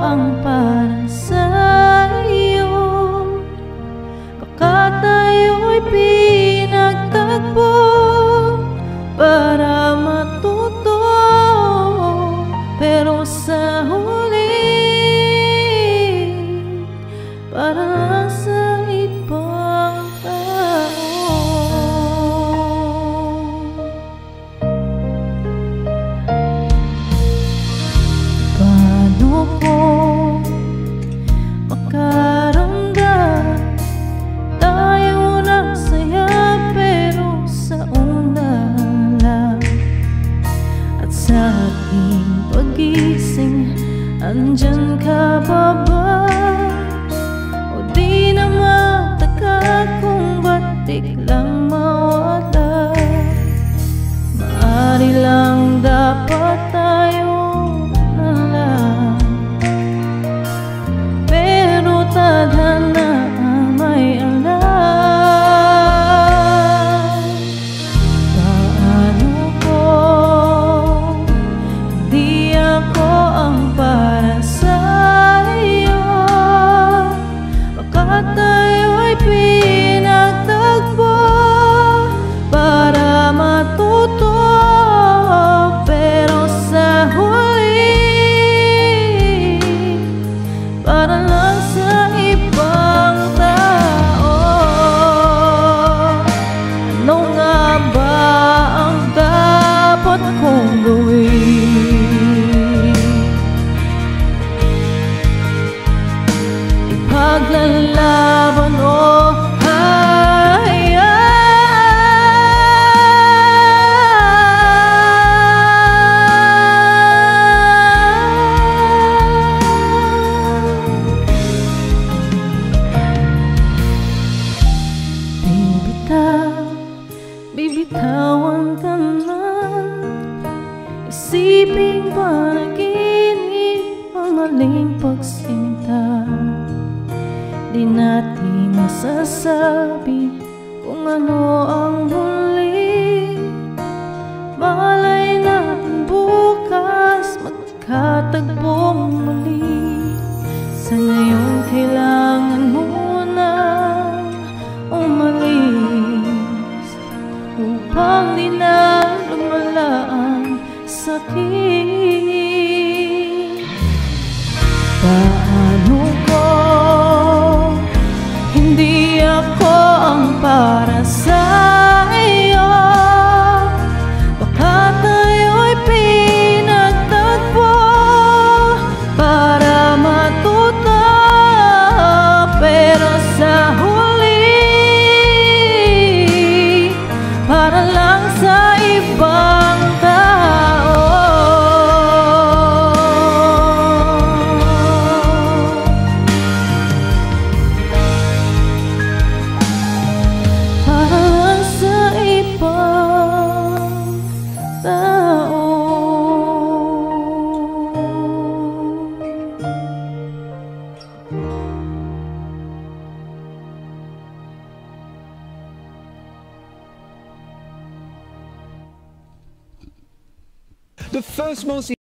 ang para sa'yo. Baka tayo'y pinagtagpo para matuto, pero sa huli para lang sa ibang tao. Paano ko makaramdam tayo ng saya pero sa una lang, at sa aking pagising andyan ka pa ba? O di na mataka kung ba't biglang mawala? Maaari lang dapat tayo na lang, pero tadhana may alam. Paano ko di ako ang para sa'yo? Baka tayo'y pinagtagpo para matuto, pero sa huli para lang sa ibang tao. Ano nga ba ang dapat kong gawin? Ipaglalaban o bibitawan ka man, isiping panaginip ang maling pagsinta. Di natin masasabi kung ano ang huli. Malay natin bukas magkatagpong muli. Sa ngayon kailangan muna umalis upang di na lumala ang sakit. Paano ko hindi ako ang para sa'yo? Baka tayo'y pinagtagpo para matuto, pero sa huli para lang sa ibang tao. Para lang sa ibang tao. The first most